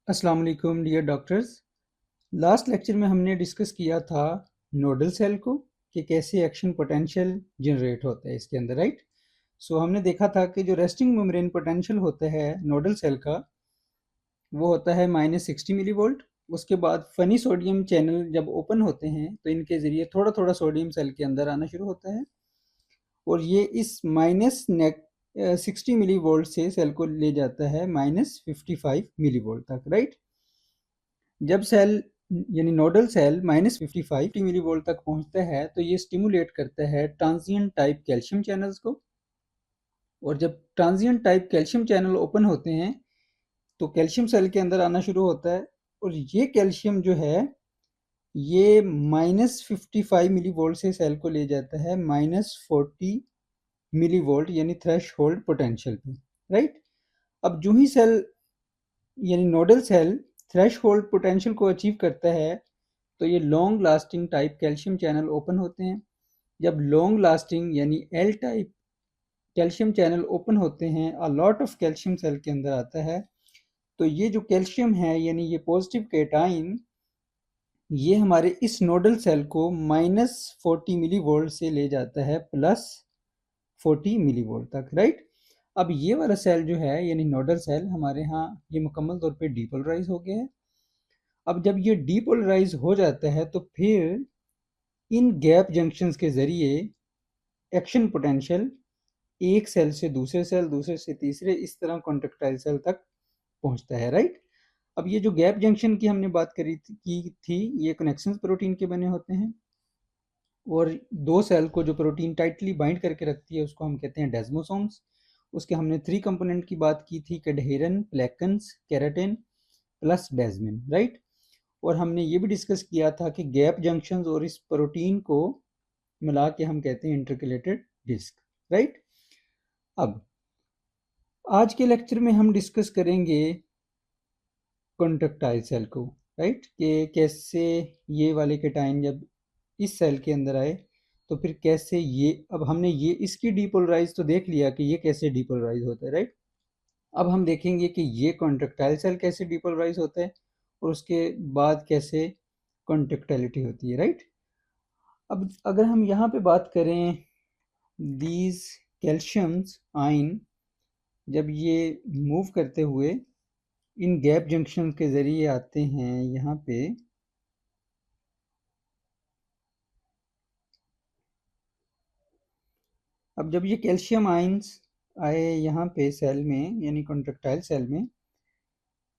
अस्सलाम वालेकुम dear doctors. Last lecture में हमने डिस्कस किया था नोडल सेल को कि कैसे एक्शन पोटेंशियल जनरेट होता है इसके अंदर, राइट। सो हमने देखा था कि जो रेस्टिंग मेम्ब्रेन पोटेंशियल होता है नोडल सेल का वो होता है -60 मिली वोल्ट। उसके बाद फनी सोडियम चैनल जब ओपन होते हैं तो इनके ज़रिए थोड़ा थोड़ा सोडियम सेल के अंदर आना शुरू होता है और ये इस -60 मिली वोल्ट से सेल को ले जाता है -55 मिली वोल्ट तक, राइट। जब सेल यानी नोडल सेल -55 मिली वोल्ट तक पहुंचता है तो ये स्टिमुलेट करता है ट्रांजिएंट टाइप कैल्शियम चैनल्स को। और जब transient type calcium channel open होते हैं तो कैल्शियम सेल के अंदर आना शुरू होता है और ये कैल्शियम जो है ये -55 मिली वोल्ट से सेल को ले जाता है -40 मिली वोल्ट यानी थ्रेश होल्ड पोटेंशियल पे, राइट। अब जो ही सेल यानी nodal cell threshold potential को अचीव करता है तो ये long lasting type calcium channel open होते हैं। जब लॉन्ग लास्टिंग यानी L type calcium channel open होते हैं a lot of calcium cell के अंदर आता है तो ये जो कैल्शियम है यानी ये पॉजिटिव केटाइन ये हमारे इस नोडल सेल को -40 मिली वोल्ट से ले जाता है +40 मिली वोल्ट तक, राइट। अब ये वाला सेल जो है यानी नोडल सेल हमारे यहाँ ये मुकम्मल तौर पे डीपोलराइज हो गया है। अब जब ये डीपोलराइज हो जाता है तो फिर इन गैप जंक्शंस के ज़रिए एक्शन पोटेंशियल एक सेल से दूसरे सेल, दूसरे से तीसरे, इस तरह कॉन्ट्रेक्टाइल सेल तक पहुंचता है, राइट। अब ये जो गैप जंक्शन की हमने बात की थी ये कनेक्शंस प्रोटीन के बने होते हैं और दो सेल को जो प्रोटीन टाइटली बाइंड करके रखती है उसको हम कहते हैं डेस्मोसोम्स। उसके हमने 3 कंपोनेंट की बात की थी, कैडहेरन, प्लेकन्स, केराटिन प्लस डेस्मिन, राइट। और हमने ये भी डिस्कस किया था कि गैप जंक्शंस और इस प्रोटीन को मिला के हम कहते हैं इंटरकलेटेड डिस्क, राइट। अब आज के लेक्चर में हम डिस्कस करेंगे कॉन्ट्रेक्टाइल सेल को, राइट, कि कैसे ये वाले केटाइन जब इस सेल के अंदर आए तो फिर कैसे ये, अब हमने ये इसकी डीपोलराइज तो देख लिया कि ये कैसे डीपोलराइज होता है, राइट। अब हम देखेंगे कि ये कॉन्ट्रेक्टाइल सेल कैसे डीपोलराइज होता है और उसके बाद कैसे कॉन्ट्रेक्टाइलिटी होती है, राइट। अब अगर हम यहाँ पे बात करें दीज कैल्शियम्स आयन जब ये मूव करते हुए इन गैप जंक्शन के ज़रिए आते हैं यहाँ पे, अब जब ये कैल्शियम आयंस आए यहाँ पे सेल में यानी कॉन्ट्रेक्टाइल सेल में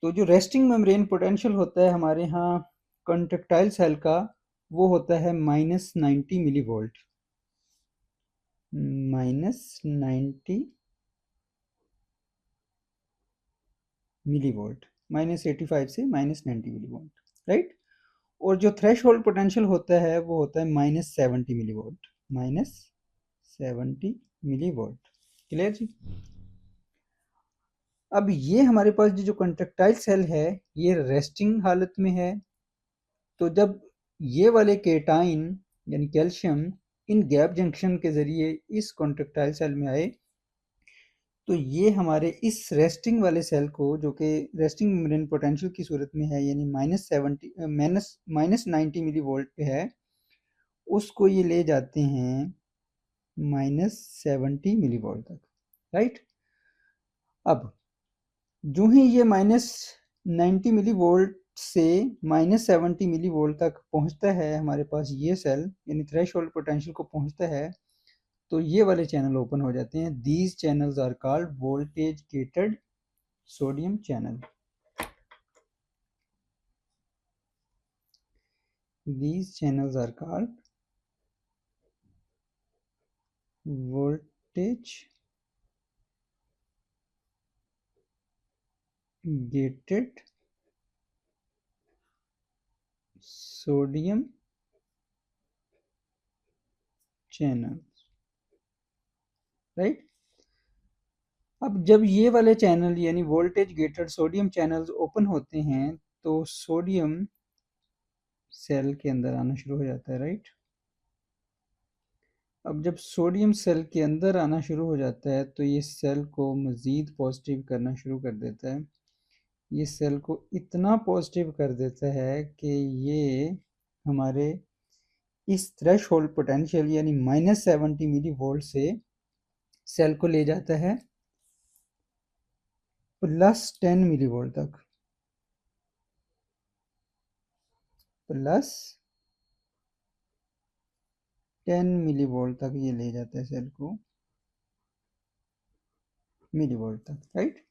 तो जो रेस्टिंग मेम्ब्रेन पोटेंशियल होता है हमारे यहाँ कॉन्ट्रेक्टाइल सेल का वो होता है -90 मिली वोल्ट, -90 मिली वोल्ट, -85 से -90 मिली वोल्ट, राइट। और जो थ्रेश होल्ड पोटेंशियल होता है वो होता है -70 millivolt, -70 millivolt, clear जी। अब ये हमारे पास जो कंट्रेक्टाइल सेल है ये रेस्टिंग हालत में है तो जब ये वाले केटाइन यानी कैल्शियम इन गैप जंक्शन के ज़रिए इस कॉन्ट्रेक्टाइल सेल में आए तो ये हमारे इस रेस्टिंग वाले सेल को जो कि रेस्टिंग मेम्ब्रेन पोटेंशियल की सूरत में है यानी -90 मिली वोल्ट पे है उसको ये ले जाते हैं -70 मिली वोल्ट तक, राइट। अब जो ही ये -90 मिली वोल्ट से -70 मिली वोल्ट तक पहुंचता है हमारे पास ये सेल यानी थ्रेश होल्ड पोटेंशियल को पहुंचता है तो ये वाले चैनल ओपन हो जाते हैं। These channels are called voltage gated sodium channel. These channels are called voltage gated sodium channels, right. अब जब ये वाले चैनल यानी voltage gated sodium channels open होते हैं तो सोडियम सेल के अंदर आना शुरू हो जाता है, राइट। अब जब सोडियम सेल के अंदर आना शुरू हो जाता है तो ये सेल को मज़ीद पॉजिटिव करना शुरू कर देता है ये सेल को इतना पॉजिटिव कर देता है कि ये हमारे इस थ्रेश होल्ड पोटेंशियल यानी -70 मिली वोल्ट से सेल को ले जाता है +10 मिली वोल्ट तक, +10 मिली वोल्ट तक ये ले जाता है सेल को, मिली वोल्ट तक, राइट।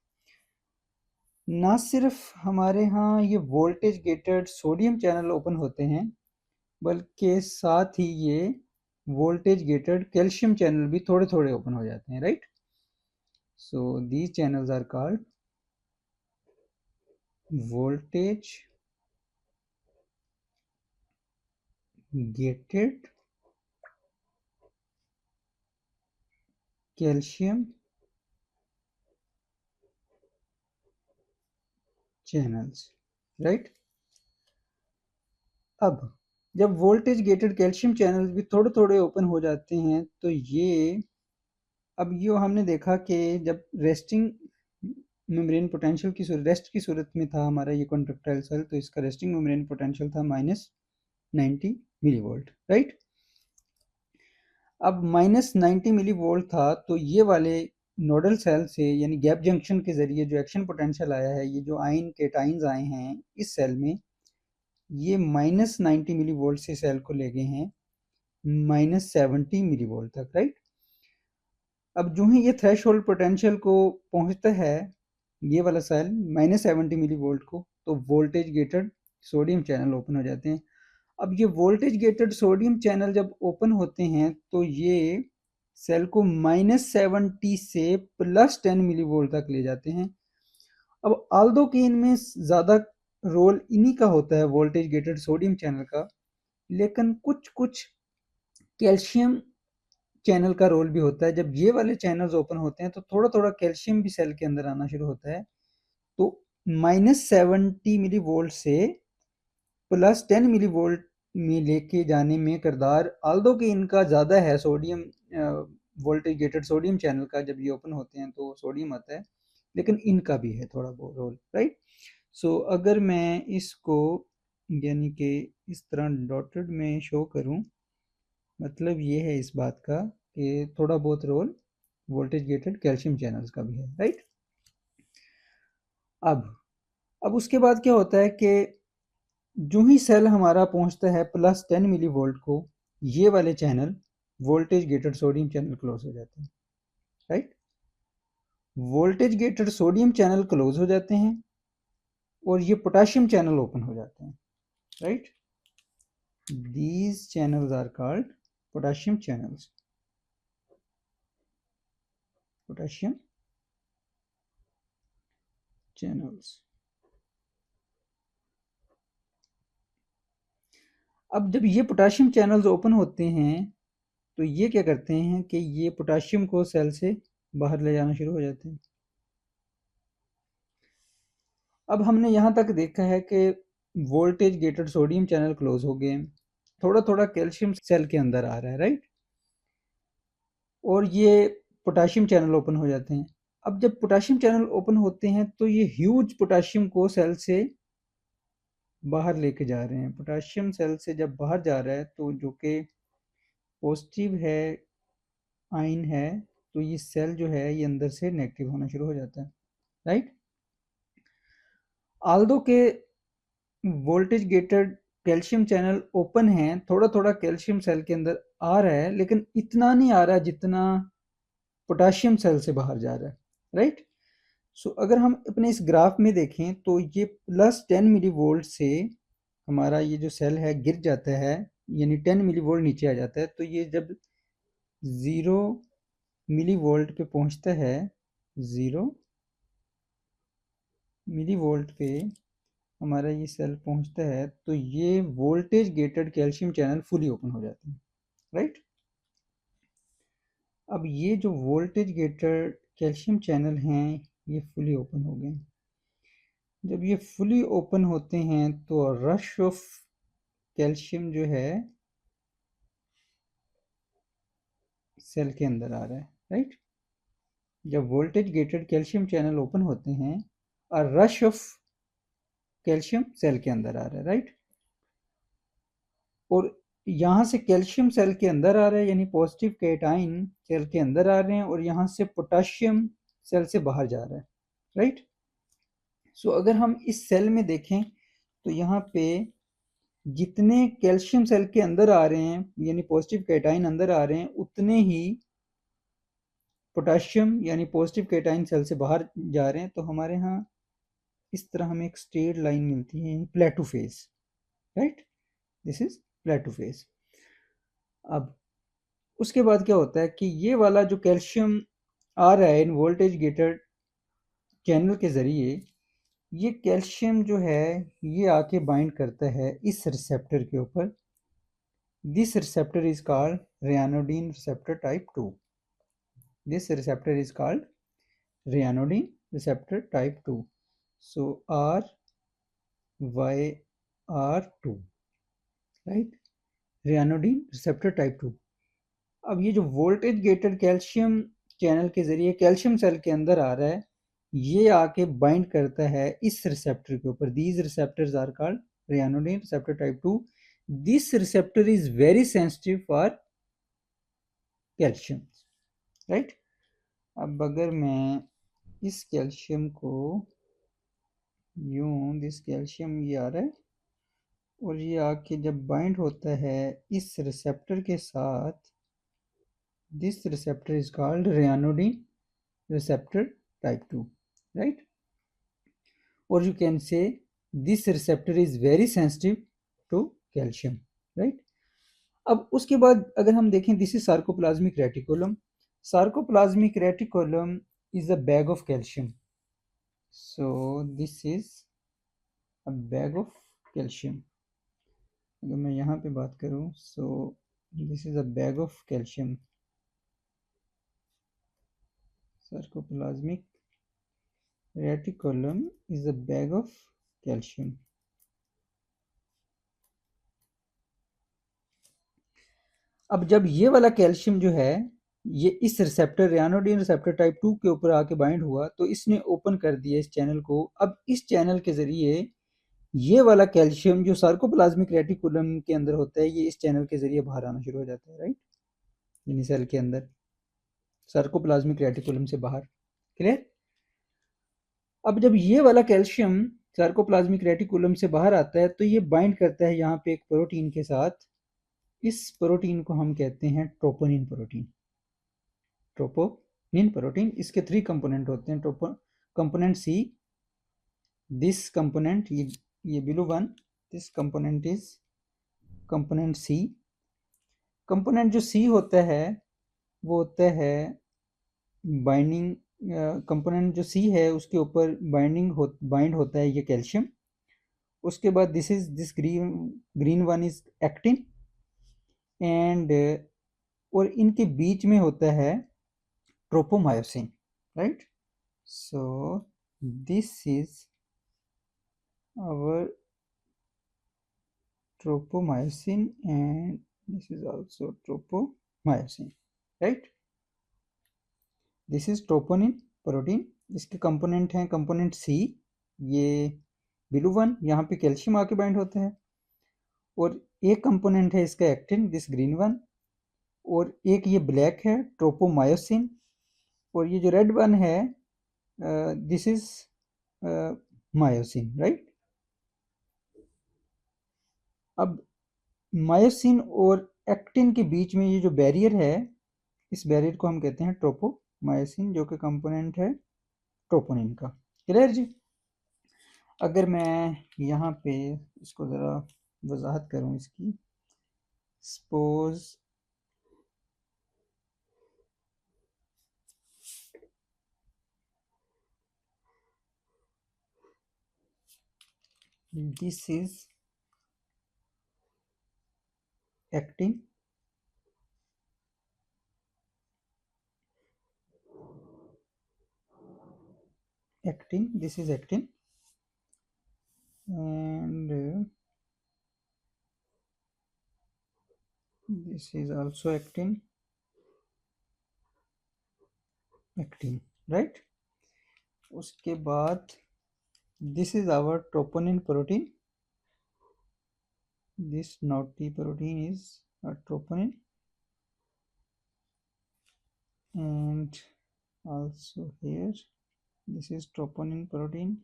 ना सिर्फ हमारे यहाँ ये voltage gated sodium channel open होते हैं, बल्कि साथ ही ये वोल्टेज गेटेड कैल्शियम चैनल भी थोड़े थोड़े ओपन हो जाते हैं, right. So these channels are called voltage gated calcium channels, right. अब जब वोल्टेज गेटेड कैल्शियम चैनल्स भी थोड़े थोड़े ओपन हो जाते हैं तो ये, अब ये हमने देखा कि जब रेस्टिंग मेम्ब्रेन पोटेंशियल की रेस्ट की सूरत में था हमारा ये कॉन्ट्रैक्टाइल सेल, तो इसका रेस्टिंग मेम्ब्रेन पोटेंशियल था -90 मिली वोल्ट, राइट। अब -90 मिली वोल्ट था तो ये वाले नोडल सेल से यानी गैप जंक्शन के जरिए जो एक्शन पोटेंशियल आया है, ये जो आयन केटाइंस आए हैं इस सेल में, ये -90 मिली वोल्ट से सेल को ले गए हैं -70 मिली वोल्ट तक, राइट। अब जो ही ये थ्रेश होल्ड पोटेंशियल को पहुंचता है ये वाला सेल -70 मिली वोल्ट को, तो voltage gated sodium channel open हो जाते हैं। अब ये वोल्टेज गेटेड सोडियम चैनल जब ओपन होते हैं तो ये सेल को -70 से +10 मिली वोल्ट तक ले जाते हैं। अब आल्दो कि इनमें ज़्यादा रोल इन्हीं का होता है वोल्टेज गेटेड सोडियम चैनल का, लेकिन कुछ कुछ कैल्शियम चैनल का रोल भी होता है। जब ये वाले चैनल्स ओपन होते हैं तो थोड़ा थोड़ा कैल्शियम भी सेल के अंदर आना शुरू होता है, तो -70 मिली वोल्ट से +10 मिली वोल्ट में लेके जाने में किरदार आल्दो कि इनका ज़्यादा है sodium voltage gated sodium channel का, जब ये ओपन होते हैं तो सोडियम आता है, लेकिन इनका भी है थोड़ा बहुत रोल, राइट। सो अगर मैं इसको यानी कि इस तरह डॉटेड में शो करूं, मतलब ये है इस बात का कि थोड़ा बहुत role voltage gated calcium channels का भी है, राइट। अब उसके बाद क्या होता है कि जो ही सेल हमारा पहुंचता है +10 मिली वोल्ट को, ये वाले channel voltage gated sodium channel close हो जाते हैं, right. Voltage gated sodium channel close हो जाते हैं और ये पोटेशियम चैनल ओपन हो जाते हैं, right. These channels are called potassium channels. Potassium channels. अब जब ये पोटेशियम चैनल्स ओपन होते हैं तो ये क्या करते हैं कि ये पोटेशियम को सेल से बाहर ले जाना शुरू हो जाते हैं। अब हमने यहाँ तक देखा है कि voltage gated sodium channel close हो गए, थोड़ा थोड़ा कैल्शियम सेल के अंदर आ रहा है, राइट। और ये पोटेशियम चैनल ओपन हो जाते हैं। अब जब पोटेशियम चैनल ओपन होते हैं तो ये ह्यूज पोटेशियम को सेल से बाहर लेके जा रहे हैं। पोटेशियम सेल से जब बाहर जा रहा है तो जो कि पॉजिटिव है आयन है, तो ये सेल जो है ये अंदर से नेगेटिव होना शुरू हो जाता है, राइट। आल्दो के voltage gated calcium channel open है, थोड़ा थोड़ा कैल्शियम सेल के अंदर आ रहा है, लेकिन इतना नहीं आ रहा जितना पोटेशियम सेल से बाहर जा रहा है, राइट। सो अगर हम अपने इस ग्राफ में देखें तो ये +10 मिली वोल्ट से हमारा ये जो सेल है गिर जाता है, यानी 10 मिली वोल्ट नीचे आ जाता है, तो ये जब 0 मिली वोल्ट पे पहुंचता है, 0 मिली वोल्ट पे हमारा ये सेल पहुंचता है, तो ये voltage gated calcium channel fully open हो जाते हैं, राइट। अब ये जो वोल्टेज गेटेड कैल्शियम चैनल हैं ये फुली ओपन हो गए। जब ये फुली ओपन होते हैं तो रश ऑफ कैल्शियम जो है सेल के अंदर आ रहा है, राइट। जब voltage gated calcium channel open होते हैं, a rush of calcium cell के अंदर आ रहा है, राइट। और यहाँ से कैल्शियम सेल के अंदर आ रहा है, यानी पॉजिटिव कैटाइन सेल के अंदर आ रहे हैं, और यहाँ से पोटाशियम सेल से बाहर जा रहा है, राइट। सो अगर हम इस सेल में देखें तो यहाँ पे जितने कैल्शियम सेल के अंदर आ रहे हैं, यानी पॉजिटिव कैटाइन अंदर आ रहे हैं, उतने ही पोटाशियम यानी पॉजिटिव कैटाइन सेल से बाहर जा रहे हैं। तो हमारे यहाँ इस तरह हमें एक स्ट्रेट लाइन मिलती है, plateau phase, right. This is plateau phase. अब उसके बाद क्या होता है कि ये वाला जो कैल्शियम आ रहा है इन वोल्टेज गेटेड चैनल के ज़रिए, ये कैल्शियम जो है ये आके बाइंड करता है इस रिसेप्टर के ऊपर। This receptor is called ryanodine receptor type 2। This receptor is called ryanodine receptor type 2। So RYR2, right, ryanodine receptor type 2। अब ये जो वोल्टेज गेटेड कैल्शियम चैनल के जरिए कैल्शियम सेल के अंदर आ रहा है, ये आके बाइंड करता है इस रिसेप्टर के ऊपर। These receptors are called ryanodine receptor type 2। This receptor is very sensitive for calcium, right. अब अगर मैं इस कैल्शियम को यूं, दिस कैल्शियम ये आ रहा है और ये आके जब बाइंड होता है इस रिसेप्टर के साथ, this receptor is called ryanodine receptor type 2, right? Or you can say this receptor is very sensitive to calcium, right? अब उसके बाद अगर हम देखें, this is sarcoplasmic reticulum. Sarcoplasmic reticulum is a bag of calcium. So this is a bag of calcium. अगर मैं यहाँ पे बात करूँ, so this is a bag of calcium. Sarcoplasmic reticulum is a bag of calcium. अब जब ये वाला कैल्शियम जो है ये इस रिसेप्टर रयानोडिन रिसेप्टर टाइप 2 के ऊपर आके बाइंड हुआ, तो इसने ओपन कर दिया इस चैनल को। अब इस चैनल के जरिए ये वाला कैल्शियम जो सार्कोप्लाज्मिक रेटिकुलम के अंदर होता है, ये इस चैनल के जरिए बाहर आना शुरू हो जाता है, राइट, यानी सेल के अंदर सार्कोप्लाज्मिक रेटिकुलम से बाहर। क्लियर। अब जब ये वाला कैल्शियम सार्कोप्लाज्मिक रेटिकुलम से बाहर आता है, तो ये बाइंड करता है यहाँ पे एक प्रोटीन के साथ। इस प्रोटीन को हम कहते हैं ट्रोपोनिन प्रोटीन। ट्रोपोनिन प्रोटीन, इसके 3 कंपोनेंट होते हैं। कंपोनेंट सी, दिस कंपोनेंट, ये below one, this component is component C. Component जो सी होता है वो होता है बाइंडिंग। कंपोनेंट जो सी है उसके ऊपर बाइंड होता है ये कैल्शियम। उसके बाद this green one is actin, and और इनके बीच में होता है tropomyosin, right. So this is our tropomyosin and this is also tropomyosin, right. This is troponin protein. इसके कंपोनेंट हैं कंपोनेंट सी, ये बिलू वन, यहाँ पे कैल्शियम आके बाइंड होता है। और एक कंपोनेंट है इसका एक्टिन, दिस ग्रीन वन। और एक ये ब्लैक है ट्रोपोमायोसिन। और ये जो रेड वन है दिस इज मायोसिन, राइट। अब मायोसिन और एक्टिन के बीच में ये जो बैरियर है, इस बैरियर को हम कहते हैं ट्रोपोमायोसिन, जो कि कंपोनेंट है ट्रोपोनिन का। क्लियर जी। अगर मैं यहाँ पे इसको ज़रा वजाहत करूँ इसकी, suppose this is actin, this is actin, and this is also actin, right। उसके बाद This is our troponin protein. This naughty protein is a troponin, and also here this is troponin protein.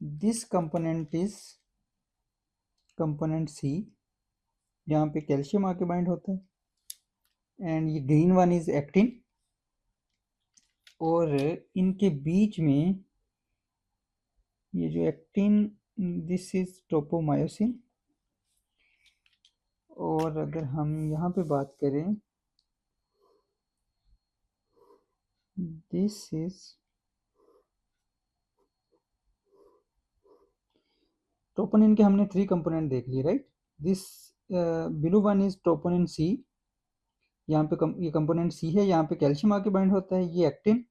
This component is component C, जहाँ पे calcium आके bind होता है, and ये green one is actin, और इनके बीच में ये जो एक्टिन, दिस इज ट्रोपोमायोसिन, और अगर हम यहाँ पे बात करें, दिस इज ट्रोपोनिन के हमने 3 कंपोनेंट देख लिए, right. This blue one is troponin C, यहाँ पे ये कंपोनेंट सी है, यहाँ पे कैल्शियम आके बाइंड होता है, ये एक्टिन,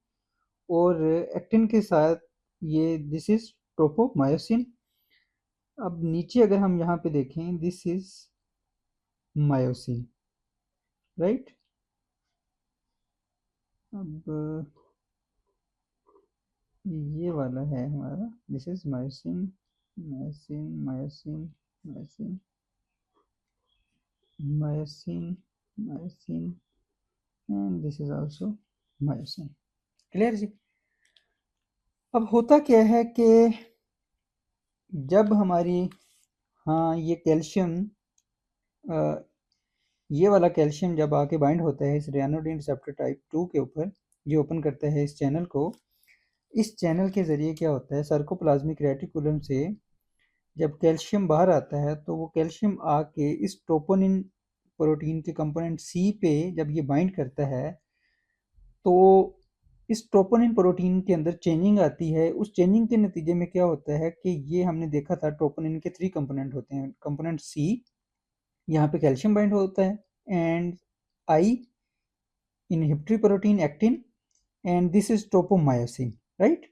और एक्टिन के साथ ये दिस इज ट्रोपोमायोसिन। अब नीचे अगर हम यहाँ पे देखें, दिस इज मायोसिन, राइट। अब ये वाला है हमारा, this is myosin, myosin, myosin, myosin, myosin, myosin, and this is also myosin. Clear जी। अब होता क्या है कि जब हमारी, हाँ, ये कैल्शियम, ये वाला कैल्शियम जब आके बाइंड होता है इस रेयानोडिन रिसेप्टर टाइप 2 के ऊपर, ये ओपन करता है इस चैनल को। इस चैनल के ज़रिए क्या होता है, सार्कोप्लाज्मिक रेटिकुलम से जब कैल्शियम बाहर आता है तो वो कैल्शियम आके इस ट्रोपोनिन प्रोटीन के कंपोनेंट सी पे जब ये बाइंड करता है, तो इस ट्रोपोनिन प्रोटीन के अंदर चेंजिंग आती है। उस चेंजिंग के नतीजे में क्या होता है कि ये हमने देखा था, ट्रोपोनिन के 3 कंपोनेंट होते हैं। कंपोनेंट सी, यहाँ पे कैल्शियम बाइंड होता है, and I inhibitory protein actin, and this is tropomyosin, right.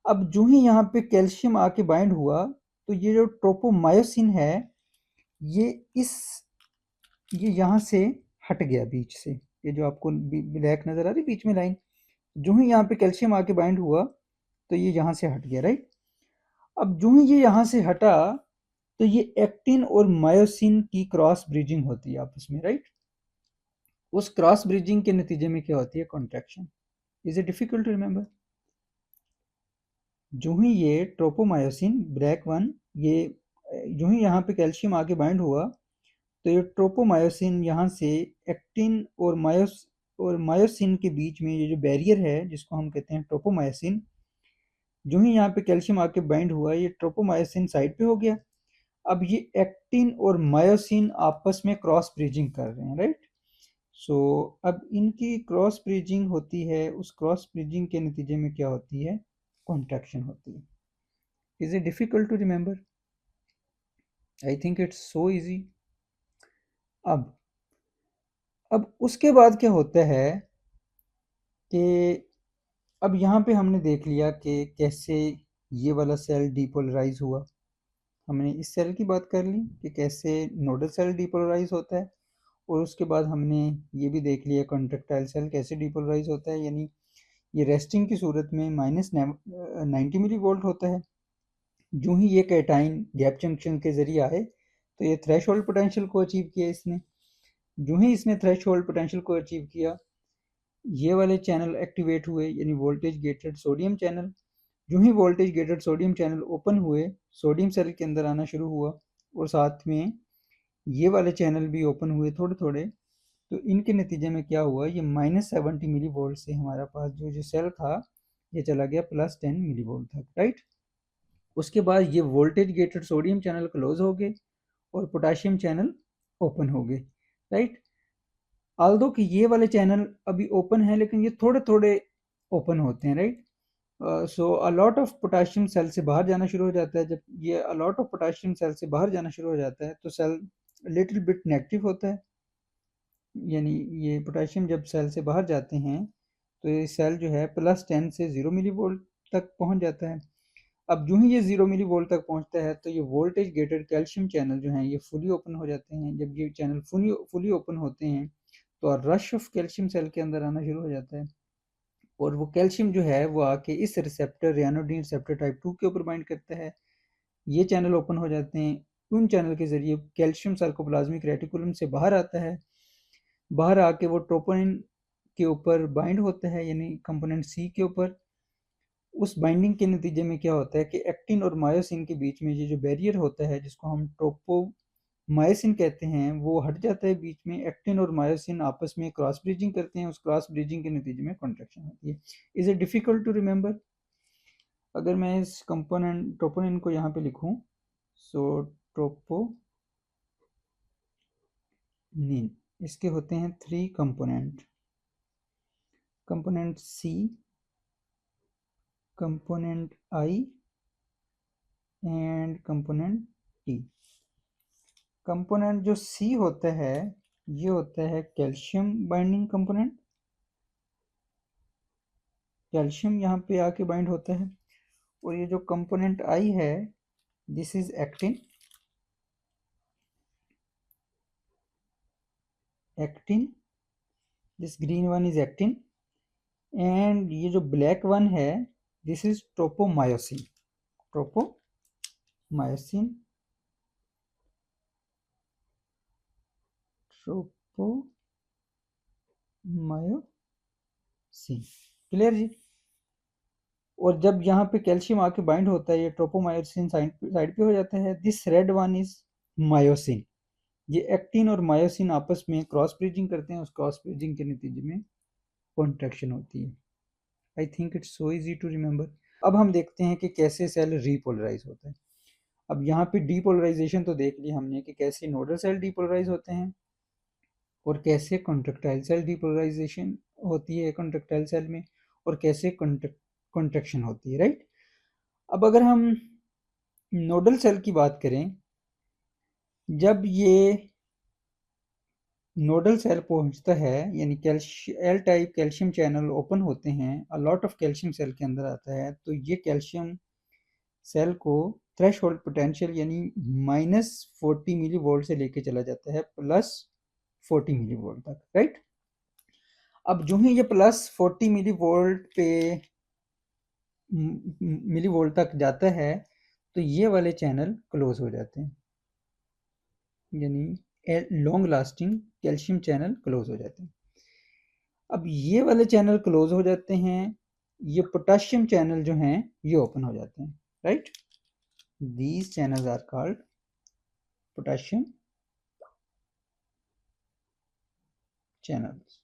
अब जो ही यहाँ पे कैल्शियम आके बाइंड हुआ, तो ये जो ट्रोपोमायोसिन है, ये इस ये यहाँ से हट गया बीच से, ये जो आपको ब्लैक नजर आ रही बीच में लाइन, जो ही यहाँ पे कैल्शियम आके बाइंड हुआ तो ये यहाँ से हट गया, राइट। अब जो ही ये यहाँ से हटा, तो ये एक्टिन और मायोसिन की क्रॉस ब्रिजिंग होती है आपस में, राइट। उस क्रॉस ब्रिजिंग के नतीजे में क्या होती है, contraction. Is it difficult to remember? जो ही ये ट्रोपोमायोसिन ब्लैक वन, ये जो ही यहाँ पे कैल्शियम आके बाइंड हुआ, तो ये ट्रोपोमायोसिन यहाँ से एक्टिन और मायोसिन के बीच में ये जो बैरियर है जिसको हम कहते हैं ट्रोपोमायोसिन, जो ही यहाँ पे कैल्शियम आके बाइंड हुआ, ये ट्रोपोमायोसिन साइड पे हो गया। अब ये एक्टिन और मायोसिन आपस में क्रॉस ब्रिजिंग कर रहे हैं, राइट। सो अब इनकी क्रॉस ब्रिजिंग होती है, उस क्रॉस ब्रिजिंग के नतीजे में क्या होती है, कॉन्ट्रैक्शन होती है। Is it difficult to remember? I think it's so easy. अब उसके बाद क्या होता है कि अब यहाँ पे हमने देख लिया कि कैसे ये वाला सेल डीपोलराइज हुआ। हमने इस सेल की बात कर ली कि कैसे नोडल सेल डीपोलराइज होता है, और उसके बाद हमने ये भी देख लिया कॉन्ट्रैक्टाइल सेल कैसे डीपोलराइज होता है, यानी ये रेस्टिंग की सूरत में -90 मिली वोल्ट होता है। जो ही ये कैटाइन गैप जंक्शन के जरिए आए, तो ये थ्रेशोल्ड पोटेंशियल को अचीव किया इसने। जो ही इसने थ्रेशोल्ड पोटेंशियल को अचीव किया, ये वाले चैनल एक्टिवेट हुए, यानी वोल्टेज गेटेड सोडियम चैनल। जो ही voltage gated sodium channel open हुए, सोडियम सेल के अंदर आना शुरू हुआ, और साथ में ये वाले चैनल भी ओपन हुए थोड़े थोड़े। तो इनके नतीजे में क्या हुआ, ये -70 मिली वोल्ट से हमारा पास जो सेल था, ये चला गया +10 मिली वोल्ट तक, राइट। उसके बाद ये voltage gated sodium channel close हो गए और पोटाशियम चैनल ओपन हो गए, राइट। आल्दो कि ये वाले चैनल अभी ओपन है, लेकिन ये थोड़े थोड़े ओपन होते हैं, right. So a lot of potassium cell से बाहर जाना शुरू हो जाता है। जब ये अलॉट ऑफ पोटाशियम सेल से बाहर जाना शुरू हो जाता है, तो सेल लिटिल बिट नेगेटिव होता है, यानी ये पोटाशियम जब सेल से बाहर जाते हैं, तो ये सेल जो है +10 से 0 मिली वोल्ट तक पहुंच जाता है। अब जो ही ये 0 मिली वोल्ट तक पहुंचता है, तो ये वोल्टेज गेटेड कैल्शियम चैनल जो हैं ये फुली ओपन हो जाते हैं। जब ये चैनल फुली ओपन होते हैं, तो रश ऑफ कैल्शियम सेल के अंदर आना शुरू हो जाता है। और वो कैल्शियम जो है वो आके इस रिसेप्टर रियानोडिन रिसेप्टर टाइप 2 के ऊपर बाइंड करता है। ये चैनल ओपन हो जाते हैं, उन चैनल के ज़रिए कैल्शियम सार्कोप्लाज्मिक रेटिकुलम से बाहर आता है, बाहर आके वो ट्रोपोनिन के ऊपर बाइंड होता है, यानी कंपोनेंट सी के ऊपर। उस बाइंडिंग के नतीजे में क्या होता है कि एक्टिन और मायोसिन के बीच में ये जो बैरियर होता है, जिसको हम ट्रोपोमायोसिन कहते हैं, वो हट जाता है बीच में। एक्टिन और मायोसिन आपस में क्रॉस ब्रिजिंग करते हैं, उस क्रॉस ब्रिजिंग के नतीजे में कॉन्ट्रैक्शन होती है। Is it difficult to remember? अगर मैं इस कंपोनेंट ट्रोपोनिन को यहाँ पे लिखूँ, सो ट्रोपोनिन, इसके होते हैं 3 component, component C, component I and component T. Component जो सी होता है ये होता है कैल्शियम बाइंडिंग कंपोनेंट, कैल्शियम यहाँ पे आके बाइंड होता है। और ये जो कंपोनेंट आई है, this is actin, actin, this green one is actin, and ये जो ब्लैक वन है this is tropomyosin, tropomyosin, tropomyosin. Clear जी? और जब यहाँ पे कैल्शियम आके बाइंड होता है, ये ट्रोपोमायोसिन साइड पे हो जाता है। This red one is myosin. ये एक्टिन और मायोसिन आपस में क्रॉस ब्रिजिंग करते हैं, उस क्रॉस ब्रिजिंग के नतीजे में कॉन्ट्रैक्शन होती है। I think it's so easy to remember. अब हम देखते हैं कि कैसे सेल रीपोलराइज होता है। अब यहाँ पे डीपोलराइजेशन तो देख लिया हमने कि कैसे नोडल सेल डीपोलराइज होते हैं और कैसे कॉन्ट्रेक्टाइल सेल डीपोलराइजेशन होती है कॉन्ट्रेक्टाइल सेल में, और कैसे कॉन्ट्रैक्शन होती है, राइट? अब अगर हम नोडल सेल की बात करें, जब ये नोडल सेल पहुंचता है, यानी L type calcium channel open होते हैं, a lot of calcium cell के अंदर आता है, तो ये कैल्शियम सेल को थ्रेशोल्ड पोटेंशियल यानी -40 मिली वोल्ट से लेके चला जाता है +40 मिली वोल्ट तक, राइट? अब जो ही ये +40 मिली वोल्ट पे मिली वोल्ट तक जाता है, तो ये वाले चैनल क्लोज हो जाते हैं, यानी long lasting calcium channel close हो जाते हैं। अब ये वाले चैनल क्लोज हो जाते हैं, ये पोटाशियम चैनल जो हैं ये ओपन हो जाते हैं, right? These channels are called potassium channels.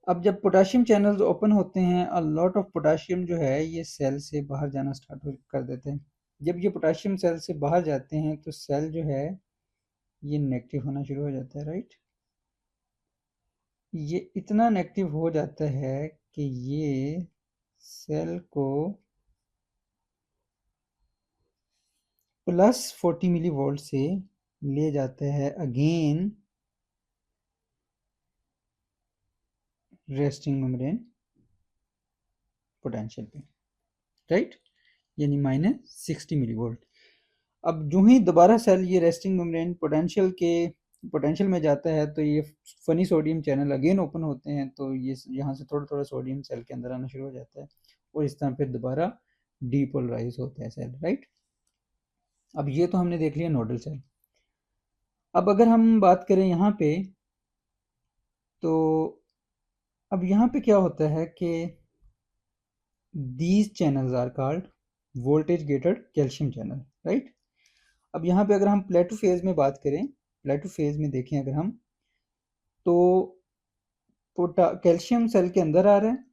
अब जब पोटाशियम चैनल्स ओपन होते हैं, अ लॉट ऑफ पोटाशियम जो है ये सेल से बाहर जाना स्टार्ट कर देते हैं। जब ये पोटाशियम सेल से बाहर जाते हैं तो सेल जो है ये नेगेटिव होना शुरू हो जाता है, राइट? ये इतना नेगेटिव हो जाता है कि ये सेल को +40 मिली वोल्ट से ले जाता है अगेन रेस्टिंग मेम्ब्रेन पोटेंशियल पे, राइट? यानी -60 मिली वोल्ट। अब जो ही दोबारा सेल ये रेस्टिंग मेम्ब्रेन पोटेंशियल में जाता है, तो ये funny sodium channel again open होते हैं, तो ये यहाँ से थोड़ा थोड़ा सोडियम सेल के अंदर आना शुरू हो जाता है, और इस तरह फिर दोबारा डीपोलराइज होता है सेल, राइट? अब ये तो हमने देख लिया नोडल सेल। अब अगर हम बात करें यहाँ पे, तो अब यहाँ पे क्या होता है कि these channels are called voltage gated calcium channel, right? अब यहाँ पे अगर हम प्लेटो फेज में बात करें, प्लेटो फेज में देखें अगर हम, तो कैल्शियम सेल के अंदर आ रहा है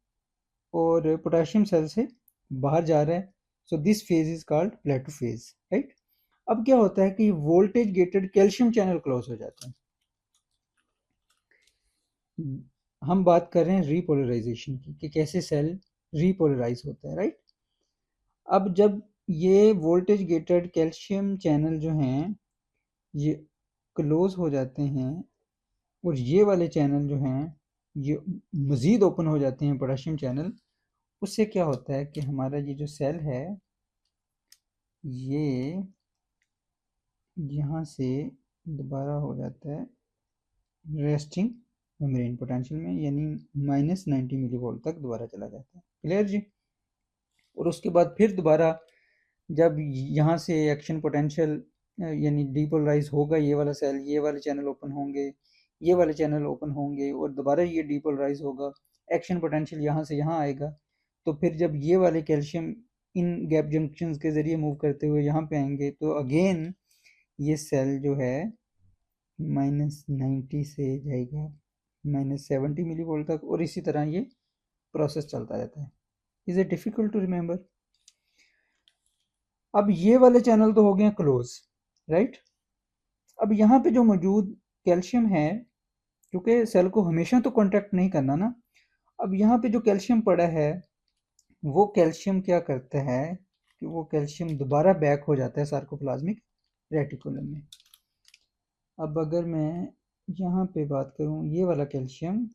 और पोटेशियम सेल से बाहर जा रहा है, so this phase is called plateau phase, right? अब क्या होता है कि voltage gated calcium channel close हो जाता है। हम बात कर रहे हैं रीपोलराइजेशन की, कि कैसे सेल रीपोलराइज होता है, राइट? अब जब ये वोल्टेज गेटेड कैल्शियम चैनल जो हैं ये क्लोज हो जाते हैं, और ये वाले चैनल जो हैं ये मज़ीद ओपन हो जाते हैं पोटेशियम चैनल, उससे क्या होता है कि हमारा ये जो सेल है ये यहाँ से दोबारा हो जाता है रेस्टिंग मेम्ब्रेन पोटेंशियल में, यानी -90 मिलीवोल्ट तक दोबारा चला जाता है। क्लियर जी। और उसके बाद फिर दोबारा जब यहाँ से एक्शन पोटेंशियल यानी डीपोलराइज होगा, ये वाला सेल, ये वाले चैनल ओपन होंगे, ये वाले चैनल ओपन होंगे और दोबारा ये डीपोलराइज होगा, एक्शन पोटेंशियल यहाँ से यहाँ आएगा। तो फिर जब ये वाले कैल्शियम इन गैप जंक्शंस के ज़रिए मूव करते हुए यहाँ पे आएंगे, तो अगेन ये सेल जो है -90 से जाएगा -70 मिलीवोल्ट तक, और इसी तरह ये प्रोसेस चलता रहता है। Is it difficult to remember? अब ये वाले चैनल तो हो गए क्लोज, राइट। अब यहाँ पे जो मौजूद कैल्शियम है, क्योंकि सेल को हमेशा तो कॉन्टैक्ट नहीं करना ना, अब यहाँ पे जो कैल्शियम पड़ा है, वो कैल्शियम क्या करता है कि वो कैल्शियम दोबारा बैक हो जाता है सार्कोप्लाज्मिक रेटिकुलम में। अब अगर मैं यहाँ पे बात करूँ, ये वाला कैल्शियम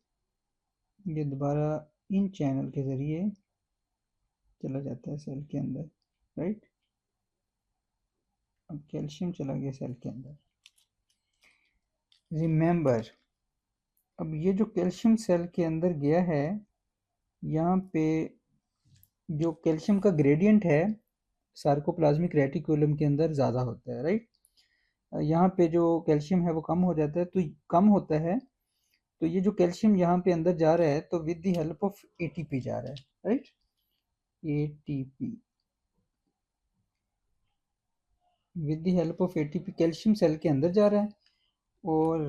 ये दोबारा इन चैनल के ज़रिए चला जाता है सेल के अंदर, राइट। अब कैल्शियम चला गया सेल के अंदर। रिमेंबर, अब ये जो कैल्शियम सेल के अंदर गया है, यहाँ पे जो कैल्शियम का ग्रेडियंट है सार्कोप्लाज्मिक रेटिकुलम के अंदर ज़्यादा होता है, राइट। यहाँ पे जो कैल्शियम है वो कम हो जाता है, तो कम होता है, तो ये जो कैल्शियम यहाँ पे अंदर जा रहा है तो with the help of ATP जा रहा है, right. ATP, with the help of ATP calcium cell के अंदर जा रहा है, और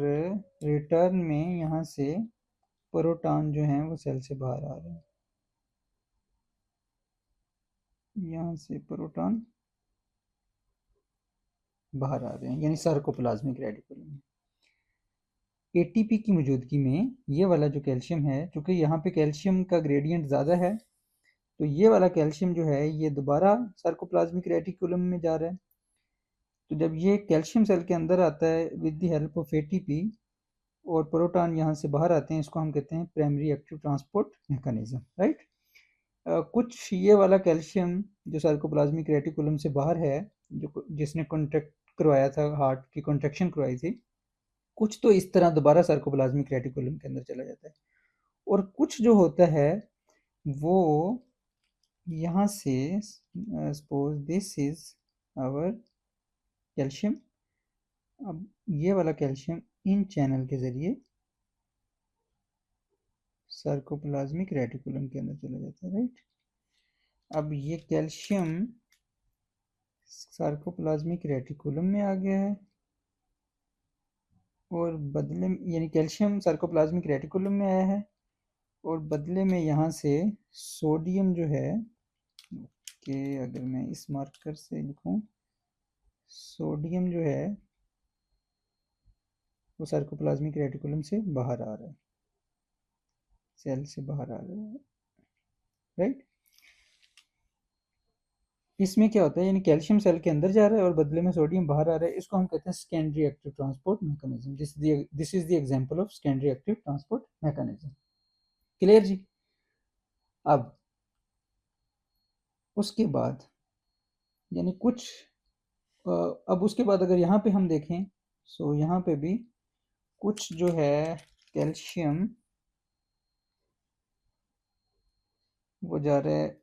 रिटर्न में यहाँ से प्रोटॉन जो हैं वो सेल से बाहर आ रहे हैं। यहाँ से प्रोटॉन बाहर आ रहे हैं, यानी सार्कोप्लाज्मिक रेटिकुलम में। एटीपी की मौजूदगी में ये वाला जो कैल्शियम है, चूँकि यहाँ पे कैल्शियम का ग्रेडियंट ज़्यादा है, तो ये वाला कैल्शियम जो है ये दोबारा सार्कोप्लाज्मिक रेटिकुलम में जा रहा है। तो जब ये कैल्शियम सेल के अंदर आता है with the help of ATP और प्रोटॉन यहाँ से बाहर आते हैं, इसको हम कहते हैं primary active transport mechanism, right. कुछ ये वाला कैल्शियम जो सार्कोप्लाज्मिक रेटिकुलम से बाहर है, जो जिसने कॉन्ट्रैक्ट करवाया था, हार्ट की कॉन्ट्रैक्शन करवाई थी, कुछ तो इस तरह दोबारा सार्कोप्लाज्मिक रेटिकुलम के अंदर चला जाता है, और कुछ जो होता है वो यहाँ से, suppose this is our calcium, अब ये वाला कैल्शियम इन चैनल के ज़रिए सार्कोप्लाज्मिक रेटिकुलम के अंदर चला जाता है, राइट। अब ये कैल्शियम सार्कोप्लाज्मिक रेटिकुलम में आ गया है, और बदले में, यानी कैल्शियम सार्कोप्लाज्मिक रेटिकुलम में आया है, और बदले में यहाँ से सोडियम जो है, कि अगर मैं इस मार्कर से लिखूँ, सोडियम जो है वो सार्कोप्लाज्मिक रेटिकुलम से बाहर आ रहा है, सेल से बाहर आ रहा है, राइट। इसमें क्या होता है, यानी कैल्शियम सेल के अंदर जा रहा है और बदले में सोडियम बाहर आ रहा है, इसको हम कहते हैं secondary active transport mechanism. This is the example of secondary active transport mechanism. Clear जी। अब उसके बाद यानी कुछ अब उसके बाद अगर यहाँ पे हम देखें, सो यहाँ पे भी कुछ जो है कैल्शियम वो जा रहा है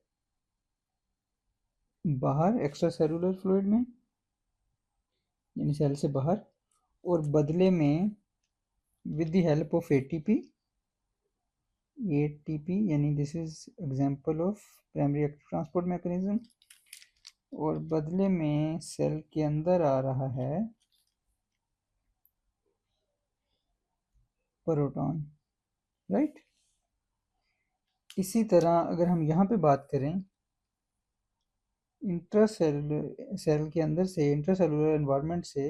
बाहर एक्स्ट्रा सेलुलर फ्लूइड में, यानी सेल से बाहर, और बदले में with the help of ATP, यानी this is example of primary active transport mechanism, और बदले में सेल के अंदर आ रहा है प्रोटॉन, राइट। इसी तरह अगर हम यहाँ पे बात करें, इंट्रासेलुलर सेल के अंदर से, इंट्रासेलुलर एनवायरनमेंट से,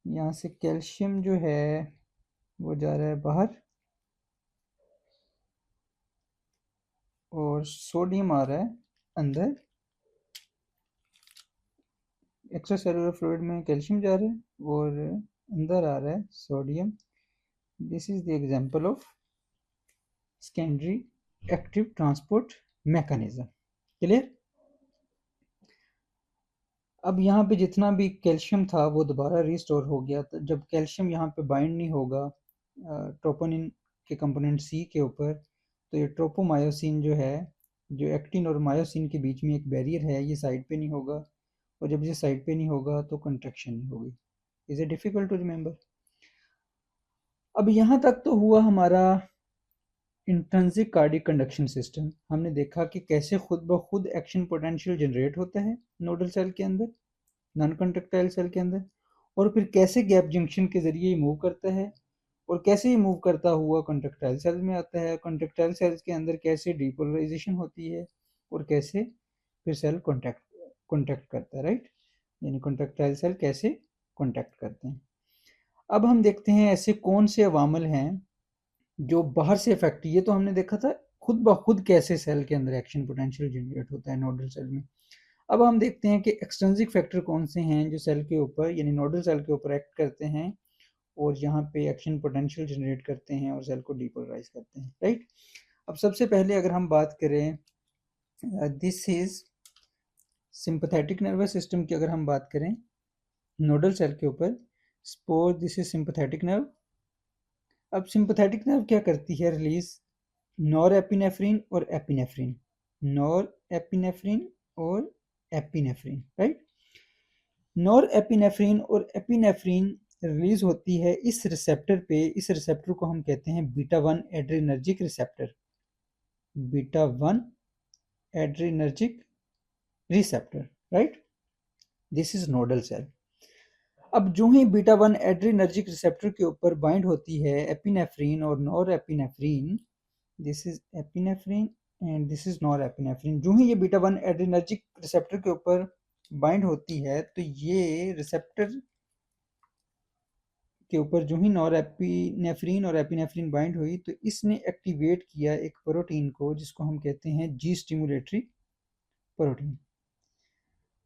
यहाँ से कैल्शियम जो है वो जा रहा है बाहर, और सोडियम आ रहा है अंदर, एक्स्ट्रा सेलुलर फ्लूइड में कैल्शियम जा रहा है और अंदर आ रहा है sodium. This is the example of secondary active transport mechanism. Clear. अब यहाँ पे जितना भी कैल्शियम था वो दोबारा रिस्टोर हो गया। तो जब कैल्शियम यहाँ पे बाइंड नहीं होगा ट्रोपोनिन के कंपोनेंट सी के ऊपर, तो ये ट्रोपोमायोसिन जो है, जो एक्टिन और मायोसिन के बीच में एक बैरियर है, ये साइड पे नहीं होगा। और जब ये साइड पे नहीं होगा तो कंट्रैक्शन नहीं होगी। Is it difficult to remember? अब यहाँ तक तो हुआ हमारा इंट्रिंसिक कार्डिक कंडक्शन सिस्टम। हमने देखा कि कैसे खुद ब खुद एक्शन पोटेंशियल जनरेट होता है नोडल सेल के अंदर, नॉन कंडक्टाइल सेल के अंदर, और फिर कैसे गैप जंक्शन के जरिए मूव करता है, और कैसे ये मूव करता हुआ कंडक्टाइल सेल में आता है। कंडक्टाइल सेल्स के अंदर कैसे डीपोलराइजेशन होती है, और कैसे फिर सेल कॉन्टैक्ट कॉन्टैक्ट करता है, राइट? यानी कंडक्टाइल सेल कैसे कॉन्टैक्ट करते हैं। अब हम देखते हैं ऐसे कौन से अवामल हैं जो बाहर से इफेक्ट, ये तो हमने देखा था खुद ब खुद कैसे सेल के अंदर एक्शन पोटेंशियल जनरेट होता है नोडल सेल में। अब हम देखते हैं कि एक्सट्रिंसिक फैक्टर कौन से हैं जो सेल के ऊपर यानी नोडल सेल के ऊपर एक्ट करते हैं और यहाँ पे एक्शन पोटेंशियल जनरेट करते हैं और सेल को डीपोलराइज करते हैं, राइट? अब सबसे पहले अगर हम बात करें, this is sympathetic nervous system की अगर हम बात करें नोडल सेल के ऊपर, suppose this is sympathetic nerve. अब सिंपैथेटिक नर्व क्या करती है? रिलीज नॉर एपिनेफ्रिन और एपिनेफ्रिन, नॉर एपिनेफ्रिन और एपिनेफ्रिन, राइट? नॉर एपिनेफ्रिन और एपिनेफ्रिन रिलीज होती है इस रिसेप्टर पे। इस रिसेप्टर को हम कहते हैं beta 1 adrenergic receptor, beta 1 adrenergic receptor, right? This is nodal cell. अब जो ही बीटा 1 एड्रेनर्जिक रिसेप्टर के ऊपर बाइंड होती है एपिनेफ्रिन और nor epinephrine, this is epinephrine and this is nor epinephrine, जो ही ये बीटा 1 एड्रेनर्जिक रिसेप्टर के ऊपर बाइंड होती है तो ये रिसेप्टर के ऊपर जो ही नॉर एपिनेफ्रिन और एपिनेफ्रिन बाइंड हुई तो इसने एक्टिवेट किया एक प्रोटीन को जिसको हम कहते हैं जी स्टिमुलेटरी प्रोटीन।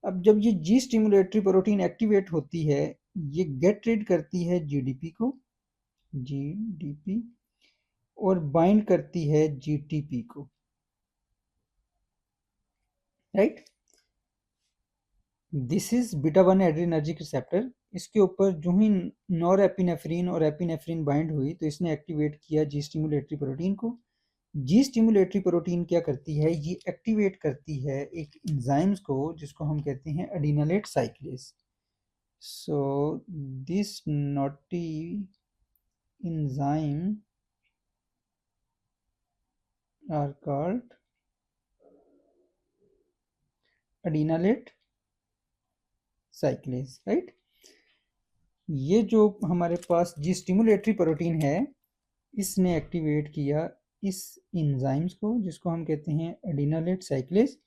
अब जब ये जी स्टिमुलेटरी प्रोटीन एक्टिवेट होती है, ये गेट रीड करती है जीडीपी को, जीडीपी, और बाइंड करती है जीटीपी को, right? This is beta 1 adrenergic receptor. इसके ऊपर जो ही नॉर एपिनेफ्रिन और एपिनेफ्रिन बाइंड हुई तो इसने एक्टिवेट किया जी स्टिमुलेटरी प्रोटीन को। जी स्टिमुलेटरी प्रोटीन क्या करती है? ये एक्टिवेट करती है एक एंजाइम्स को जिसको हम कहते हैं adenylate cyclase. So this naughty enzyme are called adenylate cyclase, right? ये जो हमारे पास जी स्टिमुलेटरी प्रोटीन है इसने एक्टिवेट किया इस एंजाइम्स को जिसको हम कहते हैं एडिनालेट साइक्लेज।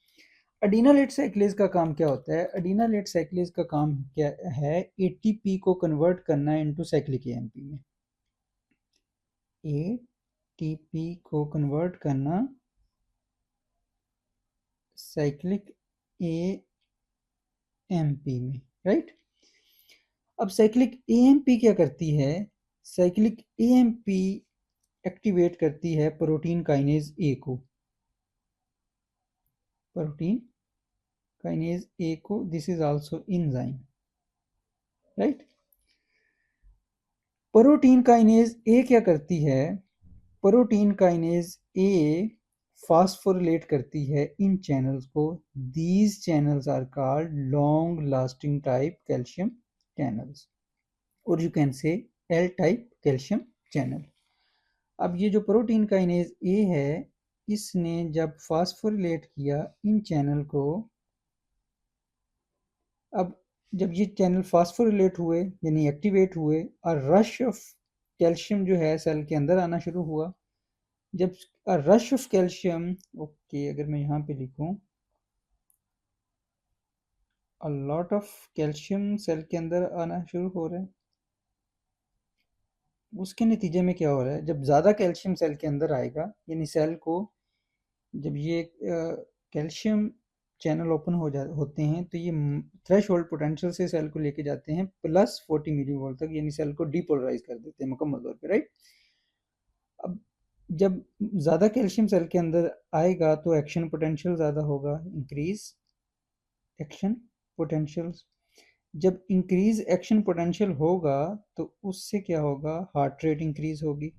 एडिनालेट साइक्लेज का काम क्या होता है? एडिनालेट साइक्लेज का काम क्या है? एटीपी को कन्वर्ट करना इनटू साइक्लिक एएमपी में, एटीपी को कन्वर्ट करना साइक्लिक एएमपी में, राइट? अब साइक्लिक एएमपी क्या करती है? साइक्लिक एएमपी एक्टिवेट करती है प्रोटीन काइनेज ए को, प्रोटीन काइनेज ए को। This is also enzyme, right? Protein kinase A क्या करती है? प्रोटीन काइनेज ए फास्फोरिलेट करती है इन चैनल्स को। These channels are called long lasting type calcium channels, और you can say L type calcium channel. अब ये जो प्रोटीन काइनेज ए है इसने जब फास्फोरिलेट किया इन चैनल को, अब जब ये चैनल फास्फोरिलेट हुए यानी एक्टिवेट हुए और रश ऑफ कैल्शियम जो है सेल के अंदर आना शुरू हुआ। जब रश ऑफ कैल्शियम, ओके अगर मैं यहाँ पे लिखूं a lot of calcium cell के अंदर आना शुरू हो रहा है, उसके नतीजे में क्या हो रहा है? जब ज़्यादा कैल्शियम सेल के अंदर आएगा यानी सेल को जब ये कैल्शियम चैनल ओपन होते हैं तो ये थ्रेश होल्ड पोटेंशियल से सेल को लेके जाते हैं +40 मिली वोल्ट तक, यानी सेल को डीपोलराइज कर देते हैं मुकम्मल तौर पे, राइट? अब जब ज़्यादा कैल्शियम सेल के अंदर आएगा तो एक्शन पोटेंशियल ज़्यादा होगा, इंक्रीज एक्शन पोटेंशियल। जब इंक्रीज एक्शन पोटेंशियल होगा तो उससे क्या होगा, हार्ट रेट इंक्रीज होगी,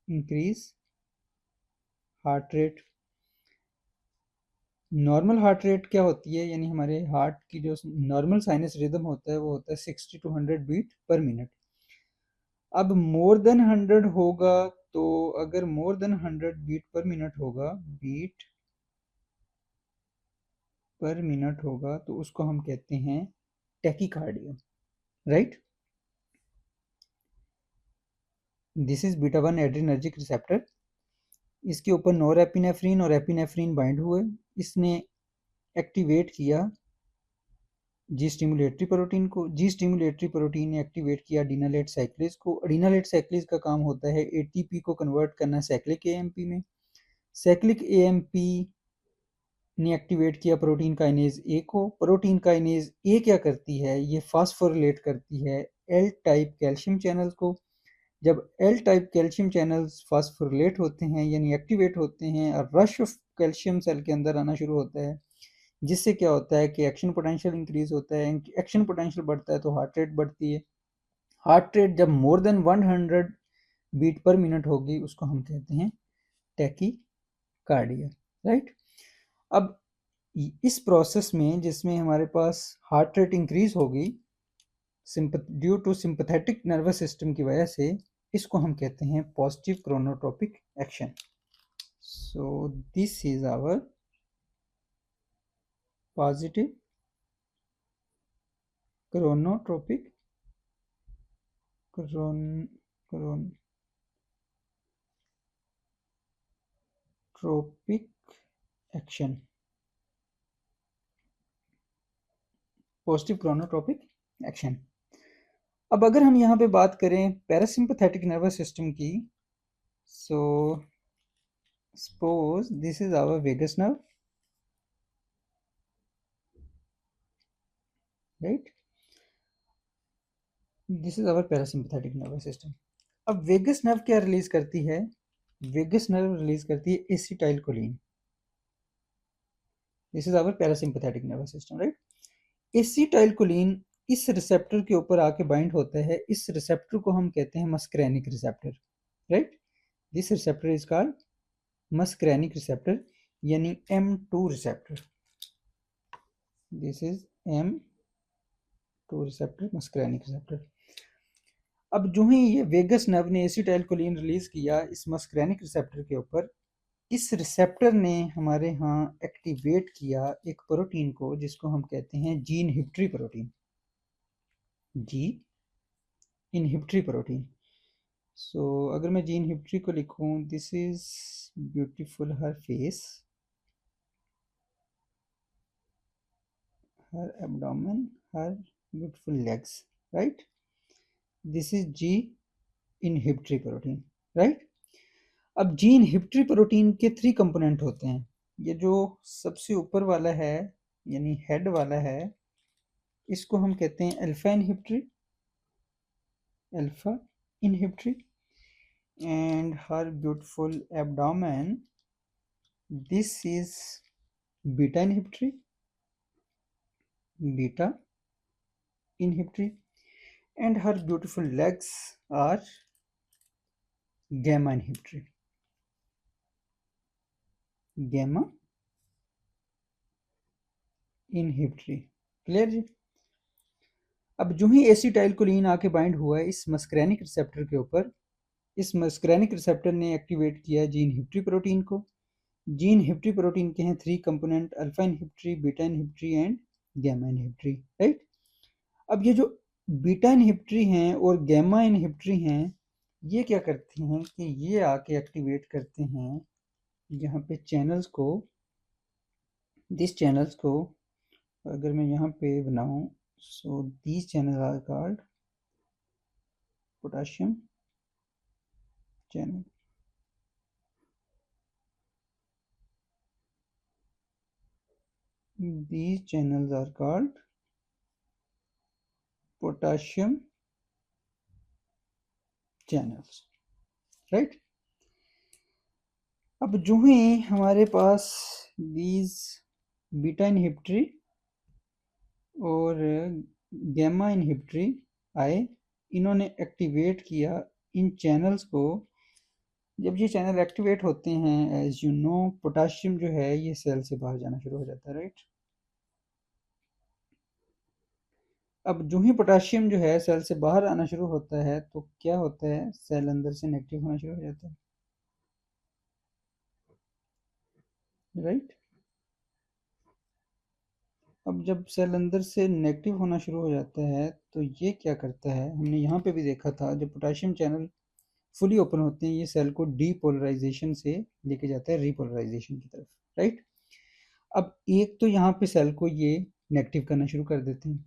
increase heart rate. Normal heart rate क्या होती है, यानी हमारे हार्ट की जो नॉर्मल साइनस रिदम होता है वो होता है 60 to 100 बीट पर मिनट। अब मोर देन 100 होगा, तो अगर more than 100 beat per minute होगा, बीट पर मिनट होगा, तो उसको हम कहते हैं tachycardia, right. This is beta 1 adrenergic receptor. इसके ऊपर नोरेपिनेफ्रिन और एपिनेफ्रिन बाइंड हुए, इसने एक्टिवेट किया जी स्टिमुलेटरी प्रोटीन को। जी स्टिमुलेटरी प्रोटीन ने एक्टिवेट किया अडीनालेट साइक्लेज को। अडीनालेट साइक्लेज का काम होता है एटीपी को कन्वर्ट करना साइक्लिक एएमपी में। साइक्लिक एएमपी ने एक्टिवेट किया प्रोटीन काइनेज ए को। प्रोटीन काइनेज ए क्या करती है, ये फास्फोरिलेट करती है एल टाइप कैल्शियम चैनल को। जब एल टाइप कैल्शियम चैनल्स फास्फोरिलेट होते हैं यानी एक्टिवेट होते हैं और रश ऑफ कैल्शियम सेल के अंदर आना शुरू होता है, जिससे क्या होता है कि एक्शन पोटेंशियल इंक्रीज होता है। एक्शन पोटेंशियल बढ़ता है तो हार्ट रेट बढ़ती है। हार्ट रेट जब more than 100 beat per minute होगी उसको हम कहते हैं टैकी कार्डिया, राइट। अब इस प्रोसेस में जिसमें हमारे पास हार्ट रेट इंक्रीज होगी due to sympathetic nervous system की वजह से, इसको हम कहते हैं positive chronotropic action. So this is our positive chronotropic action, positive chronotropic action. अब अगर हम यहाँ पे बात करें पैरासिम्पैथेटिक नर्वस सिस्टम की, so suppose this is our vagus nerve, right. This is our parasympathetic nervous system. अब वेगस नर्व क्या रिलीज करती है, वेगस नर्व रिलीज करती है acetylcholine. This is our parasympathetic nervous system, right. Acetylcholine इस receptor के ऊपर आके बाइंड होता है। इस रिसेप्टर को हम कहते हैं muscarinic receptor, right. This receptor is called muscarinic receptor यानी M2 receptor. This is M2 receptor, muscarinic receptor. अब जो ही ये वेगस नर्व ने एसिटाइलकोलिन रिलीज किया इस मस्करेनिक रिसेप्टर के ऊपर, इस रिसेप्टर ने हमारे यहाँ एक्टिवेट किया एक प्रोटीन को जिसको हम कहते हैं G inhibitory protein, G inhibitory protein. So अगर मैं जी इनहिबिटरी को लिखूं, this is beautiful her face, her abdomen, her beautiful legs, right. This is G inhibitory protein, right. अब जी इनहिबिटरी प्रोटीन के 3 कंपोनेंट होते हैं। ये जो सबसे ऊपर वाला है यानी हेड वाला है, इसको हम कहते हैं alpha inhibitory, alpha inhibitory. And her beautiful abdomen, this is beta inhibitory, beta inhibitory, and her beautiful legs are gamma inhibitory, gamma inhibitory, clear जी। अब जो ही एसिटाइलकोलिन आके बाइंड हुआ है इस मस्करेनिक रिसेप्टर के ऊपर, इस मस्करेनिक रिसेप्टर ने एक्टिवेट किया जी इनहिबिटरी प्रोटीन को। जी इनहिबिटरी प्रोटीन के हैं 3 component, alpha inhibitory, beta inhibitory and gamma inhibitory, right. अब ये जो बीटा इनहिबिटरी हैं और गैमा इनहिबिटरी हैं, ये क्या करते हैं कि ये आके एक्टिवेट करते हैं यहाँ पे चैनल्स को। दिस चैनल्स को अगर मैं यहाँ पे बनाऊँ, so these channel are called potassium channel. These channels are called potassium channels, right। अब जो ही हमारे पास these बीटा इनहिबिटरी और गैमा इनहिबिटरी आए, इन्होंने एक्टिवेट किया इन चैनल्स को। जब ये चैनल एक्टिवेट होते हैं, एज यू नो, पोटाशियम जो है ये सेल से बाहर जाना शुरू हो जाता है, राइट। अब जो ही पोटाशियम जो है सेल से बाहर आना शुरू होता है तो क्या होता है, सेल अंदर से नेगेटिव होना शुरू हो जाता है, राइट। अब जब सेल अंदर से नेगेटिव होना शुरू हो जाता है तो ये क्या करता है, हमने यहाँ पे भी देखा था, जब पोटाशियम चैनल फुली ओपन होते हैं ये सेल को डीपोलराइजेशन से लेके जाता है रीपोलराइजेशन की तरफ, राइट। अब एक तो यहाँ पे सेल को ये नेगेटिव करना शुरू कर देते हैं।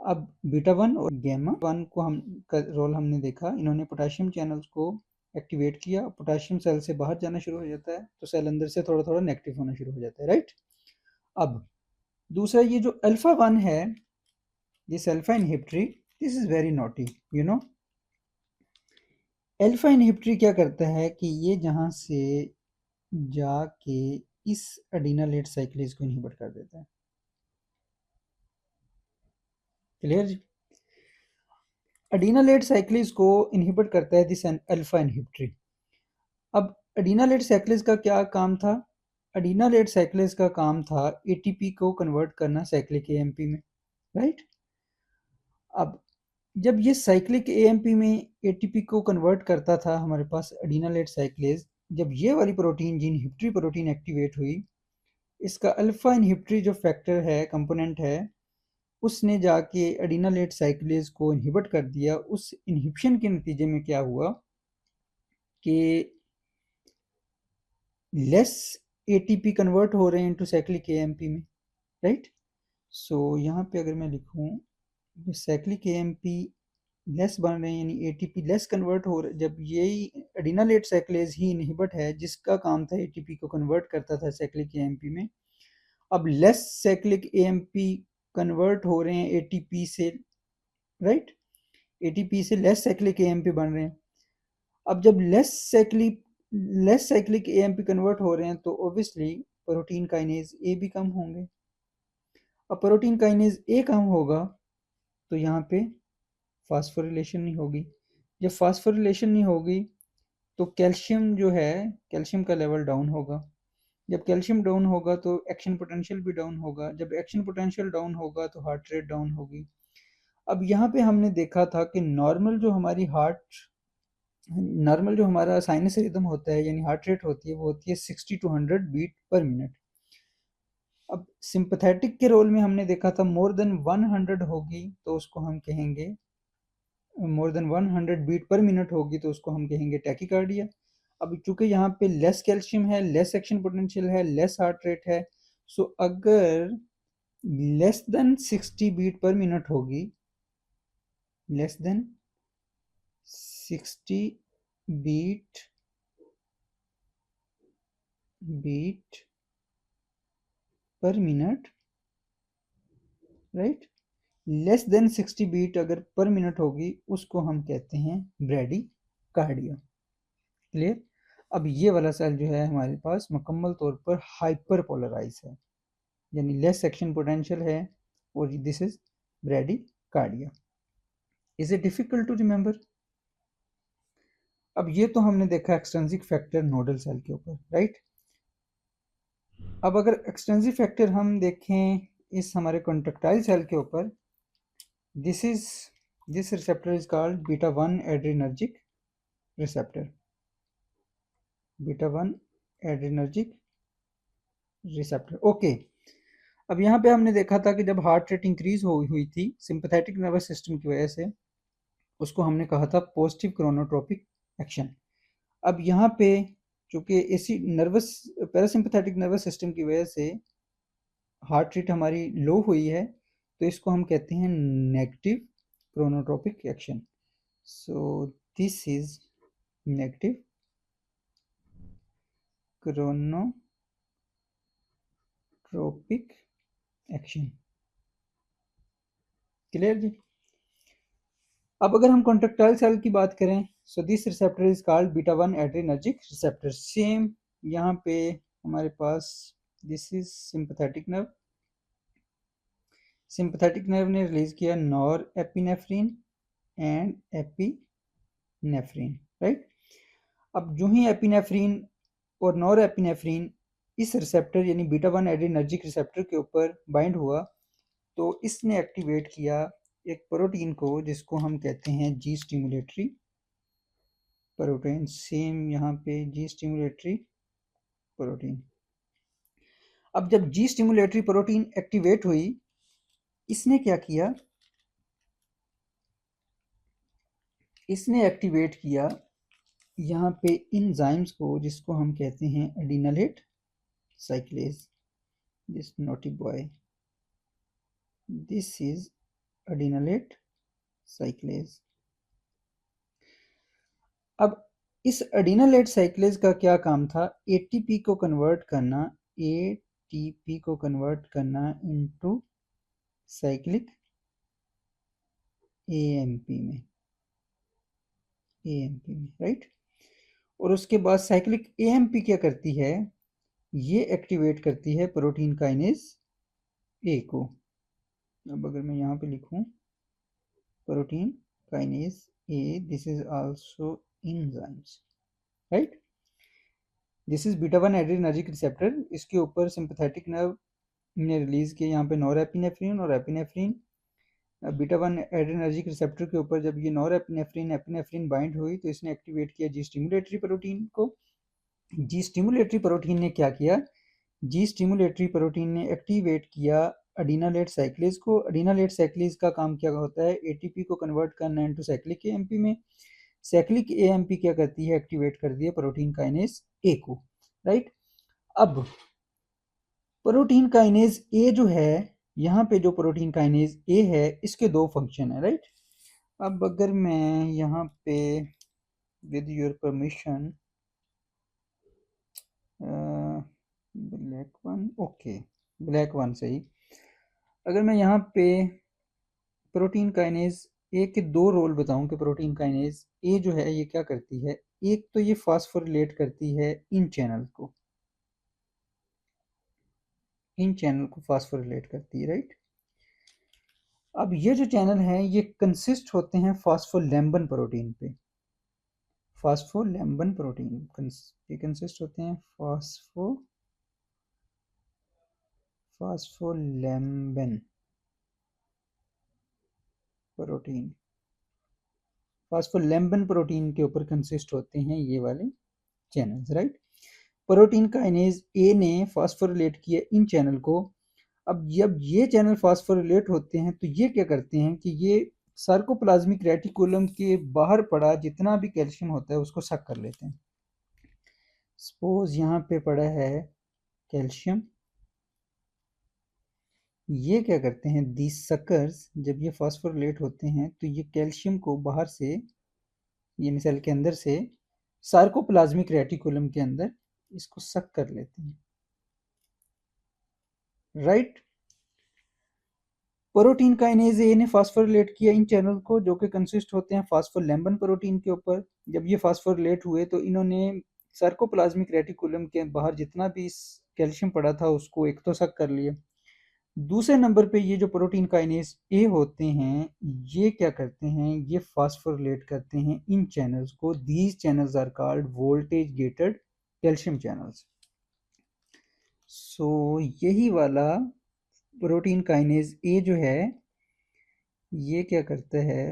अब बीटा वन और गैमा वन को हम का रोल हमने देखा, इन्होंने पोटाशियम चैनल्स को एक्टिवेट किया, पोटाशियम सेल से बाहर जाना शुरू हो जाता है तो सेल अंदर से थोड़ा थोड़ा नेगेटिव होना शुरू हो जाता है, राइट। अब दूसरा ये जो अल्फा वन है, this alpha inhibitory, this is very naughty, you know. Alpha inhibitory क्या करता है कि ये जहां से जाके इस अडीनालेट साइक्लेज को इनहिबिट कर देता है, क्लियर जी। अडीनालेट साइक्लेज को इनहिबिट करता है दिस अल्फा इनहिबिटरी। अब अडीनालेट साइक्लेज का क्या काम था, अडीनालेट साइक्लेज का काम था एटीपी को कन्वर्ट करना साइक्लिक एएमपी में, राइट। अब जब ये साइक्लिक एएमपी में एटीपी को कन्वर्ट करता था हमारे पास अडीनालेट साइक्लेज, जब ये वाली protein G inhibitory protein activate हुई, इसका अल्फा इनहिबिटरी जो फैक्टर है, कंपोनेंट है, उसने जाके अडीनालेट साइक्लेज को इनहिबिट कर दिया। उस इनहिबिशन के नतीजे में क्या हुआ कि लेस एटीपी कन्वर्ट हो रहे हैं इनटू साइक्लिक एएमपी में, राइट। सो यहाँ पे अगर मैं लिखूँ साइक्लिक एएमपी लेस बन रहे हैं, यानी एटीपी लेस कन्वर्ट हो रहे, जब यही एडिनालेट साइक्लेज ही इनहिबिट है जिसका काम था एटीपी को कन्वर्ट करता था साइक्लिक एएमपी में, अब लेस साइक्लिक एएमपी कन्वर्ट हो रहे हैं एटीपी से, राइट। एटीपी से लेस साइक्लिक एएमपी बन रहे हैं। अब जब लेस साइक्लिक एएमपी कन्वर्ट हो रहे हैं तो ऑब्वियसली प्रोटीन काइनेज ए भी कम होंगे। अब प्रोटीन काइनेज ए कम होगा तो यहाँ पे फास्फोरिलेशन नहीं होगी। जब फास्फोरिलेशन नहीं होगी तो कैल्शियम जो है, कैल्शियम का लेवल डाउन होगा। जब कैल्शियम डाउन होगा तो एक्शन पोटेंशियल भी डाउन होगा। जब एक्शन पोटेंशियल डाउन होगा तो हार्ट रेट डाउन होगी। अब यहाँ पे हमने देखा था कि नॉर्मल जो हमारा साइनस रिदम होता है, यानी हार्ट रेट होती है, वो होती है 60 to 100 बीट पर मिनट। अब सिंपथेटिक के रोल में हमने देखा था मोर देन 100 होगी तो उसको हम कहेंगे, more than 100 beat per minute होगी तो उसको हम कहेंगे टैकीकार्डिया। अब चूंकि यहाँ पे लेस कैल्शियम है, लेस एक्शन पोटेंशियल है, लेस हार्ट रेट है, सो अगर less than 60 beat per minute होगी, less than 60 beat per minute, right, less than 60 beat अगर पर मिनट होगी उसको हम कहते हैं ब्रैडी कार्डिया, क्लियर। अब ये वाला सेल जो है हमारे पास मुकम्मल तौर पर हाइपर पोलराइज है, यानी लेस सेक्शन पोटेंशियल है, और this is bradycardia. Is it difficult to remember. अब ये तो हमने देखा एक्सट्रिंसिक फैक्टर नोडल सेल के ऊपर, राइट। अब अगर एक्सट्रिंसिक फैक्टर हम देखें इस हमारे कॉन्ट्रैक्टाइल सेल के ऊपर, this receptor is called beta 1 adrenergic receptor, beta 1 adrenergic receptor, okay. अब यहाँ पे हमने देखा था कि जब हार्ट रेट इंक्रीज हुई थी सिंपैथेटिक नर्वस सिस्टम की वजह से, उसको हमने कहा था पॉजिटिव क्रोनोट्रोपिक एक्शन। अब यहाँ पे चूंकि इसी नर्वस पैरासिम्पैथेटिक नर्वस सिस्टम की वजह से हार्ट रेट हमारी लो हुई है तो इसको हम कहते हैं negative chronotropic action. So this is negative chronotropic action, clear जी। अब अगर हम कॉन्ट्रैक्टाइल सेल की बात करें, so this receptor is called beta 1 adrenergic receptor. Same यहाँ पे हमारे पास this is sympathetic nerve, sympathetic nerve ने रिलीज किया nor epinephrine and epinephrine, right. अब जो ही एपिनेफ्रिन और नॉर एपिनेफ्रिन इस रिसेप्टर यानी बीटा 1 एड्रेनर्जिक रिसेप्टर के ऊपर बाइंड हुआ तो इसने एक्टिवेट किया एक प्रोटीन को जिसको हम कहते हैं जी स्टिमुलेटरी प्रोटीन। सेम यहाँ पे जी स्टिमुलेटरी प्रोटीन। अब जब जी स्टिमुलेटरी प्रोटीन एक्टिवेट हुई, इसने क्या किया, इसने एक्टिवेट किया यहाँ पे इंजाइम्स को जिसको हम कहते हैं adenylate cyclase. This naughty boy, this is adenylate cyclase. अब इस एडिनलेट साइक्लेज का क्या काम था, एटीपी को कन्वर्ट करना, एटीपी को कन्वर्ट करना इनटू साइक्लिक एएमपी में, एएमपी में, राइट। और उसके बाद साइक्लिक एएमपी क्या करती है, ये एक्टिवेट करती है प्रोटीन काइनेज ए को। अब अगर मैं यहाँ पे लिखूं protein kinase A, this is also enzymes, right. This is beta 1 adrenergic receptor. इसके ऊपर सिंपैथेटिक नर्व ने रिलीज किया यहाँ पे नॉरएपिनेफ्रिन और एपिनेफ्रिन। बीटा 1 एड्रेनर्जिक रिसेप्टर के ऊपर जब ये नॉरएपिनेफ्रिन एपिनेफ्रिन बाइंड हुई तो इसने एक्टिवेट किया जी स्टिमुलेटरी प्रोटीन को। जी स्टिमुलेटरी प्रोटीन ने क्या किया, जी स्टिमुलेटरी प्रोटीन ने एक्टिवेट किया एडिनालेट साइक्लेज को। एडिनालेट साइक्लेज का काम क्या होता है, एटीपी को कन्वर्ट करना इनटू साइक्लिक एएमपी में। साइक्लिक एएमपी क्या करती है, एक्टिवेट कर दिया प्रोटीन काइनेज ए को, राइट। अब प्रोटीन काइनेज ए जो है, यहाँ पे जो प्रोटीन काइनेज ए है इसके दो फंक्शन है, राइट। अब अगर मैं यहाँ पे with your permission black one, okay black one सही। अगर मैं यहाँ पे प्रोटीन काइनेज ए के दो रोल बताऊं कि प्रोटीन काइनेज ए जो है ये क्या करती है, एक तो ये फास्फोरिलेट करती है इन चैनल को, इन चैनल को फास्फोरिलेट करती है, राइट। अब ये जो चैनल हैं ये कंसिस्ट होते हैं फास्फोलैम्बिन प्रोटीन पे, फास्फोलैम्बिन प्रोटीन ये कंसिस्ट होते हैं फास्फोलैम्बिन प्रोटीन, फास्फोलैम्बिन प्रोटीन के ऊपर कंसिस्ट होते हैं ये वाले चैनल्स, राइट। प्रोटीन काइनेज ए ने फास्फोरिलेट किया इन चैनल को। अब जब ये चैनल फास्फोरिलेट होते हैं तो ये क्या करते हैं कि ये सार्कोप्लाज्मिक रेटिकुलम के बाहर पड़ा जितना भी कैल्शियम होता है उसको सक कर लेते हैं। सपोज यहाँ पे पड़ा है कैल्शियम, ये क्या करते हैं, दीज सकर्स जब ये फास्फोरिलेट होते हैं तो ये कैल्शियम को बाहर से यानी सेल के अंदर से सार्कोप्लाज्मिक रेटिकुलम के अंदर इसको सक कर लेते हैं, राइट। प्रोटीन काइनेज ए ने फास्फोरिलेट किया इन चैनल को जो कि कंसिस्ट होते हैं फास्फोलैम्बिन प्रोटीन के ऊपर। जब ये फास्फोरिलेट हुए तो इन्होंने सार्कोप्लाज्मिक रेटिकुलम के बाहर जितना भी कैल्शियम पड़ा था उसको एक तो सक कर लिया। दूसरे नंबर पे ये जो प्रोटीन काइनेज ए होते हैं ये क्या करते हैं, ये फास्फोरिलेट करते हैं इन चैनल्स को। These channels are called voltage gated calcium channels. So यही वाला प्रोटीन काइनेज ए जो है ये क्या करता है,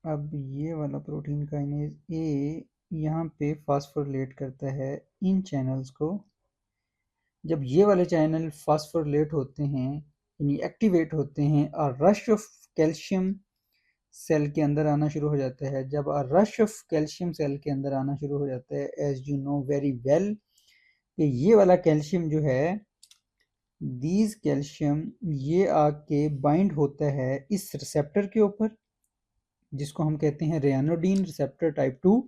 अब ये वाला प्रोटीन काइनेज ए यहाँ पे फास्फोरिलेट करता है इन चैनल्स को। जब ये वाले चैनल फास्फोरिलेट होते हैं यानी एक्टिवेट होते हैं और रश ऑफ कैल्शियम सेल के अंदर आना शुरू हो जाता है। जब रश ऑफ कैल्शियम सेल के अंदर आना शुरू हो जाता है, as you know very well, कि ये वाला कैल्शियम जो है, दीज कैल्शियम ये आके बाइंड होता है इस रिसेप्टर के ऊपर जिसको हम कहते हैं ryanodine receptor type 2।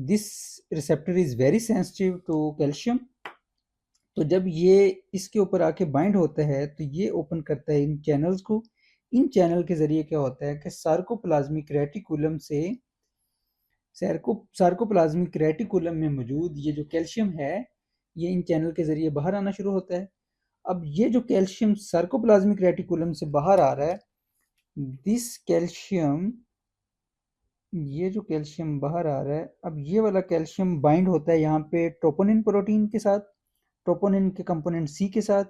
This receptor is very sensitive to calcium. तो जब ये इसके ऊपर आके बाइंड होता है तो ये ओपन करता है इन चैनल्स को। इन चैनल के जरिए क्या होता है कि सार्कोप्लाज्मिक रेटिकुलम से सार्कोप्लाज्मिक रेटिकुलम में मौजूद ये जो कैल्शियम है ये इन चैनल के जरिए बाहर आना शुरू होता है। अब ये जो कैल्शियम सार्कोप्लाज्मिक रेटिकुलम से बाहर आ रहा है, दिस कैल्शियम, ये जो कैल्शियम बाहर आ रहा है, अब ये वाला कैल्शियम बाइंड होता है यहाँ पे ट्रोपोनिन प्रोटीन के साथ, ट्रोपोनिन के कंपोनेंट सी के साथ।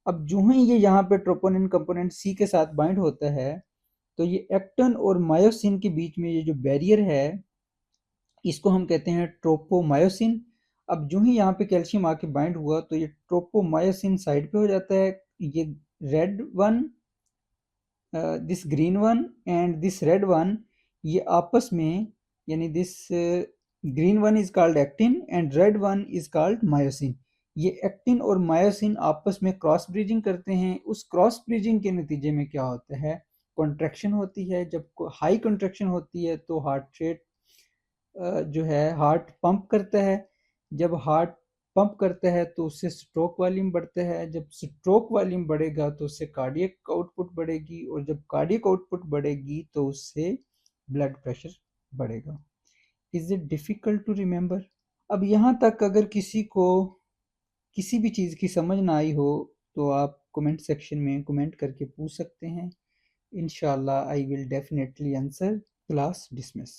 अब जो ही ये यहाँ पे ट्रोपोनिन कंपोनेंट सी के साथ बाइंड होता है, तो ये एक्टिन और मायोसिन के बीच में ये जो बैरियर है, इसको हम कहते हैं ट्रोपोमायोसिन। अब जो ही यहाँ पे कैल्शियम आके बाइंड हुआ, तो ये ट्रोपोमायोसिन साइड पे हो जाता है। ये red one, this green one and this red one, ये आपस में, यानी this green one is called actin and red one is called myosin. ये एक्टिन और मायोसिन आपस में क्रॉस ब्रिजिंग करते हैं। उस क्रॉस ब्रिजिंग के नतीजे में क्या होता है, कॉन्ट्रैक्शन होती है। जब हाई कॉन्ट्रैक्शन होती है तो हार्ट रेट जो है, हार्ट पंप करता है। जब हार्ट पंप करता है तो उससे स्ट्रोक वॉल्यूम बढ़ता है। जब स्ट्रोक वॉल्यूम बढ़ेगा तो उससे कार्डियक आउटपुट बढ़ेगी, और जब कार्डियक आउटपुट बढ़ेगी तो उससे ब्लड प्रेशर बढ़ेगा। Is it difficult to remember? अब यहाँ तक अगर किसी को किसी भी चीज़ की समझ ना आई हो, तो आप कमेंट सेक्शन में कमेंट करके पूछ सकते हैं। इंशाल्लाह I will definitely answer. Class dismiss.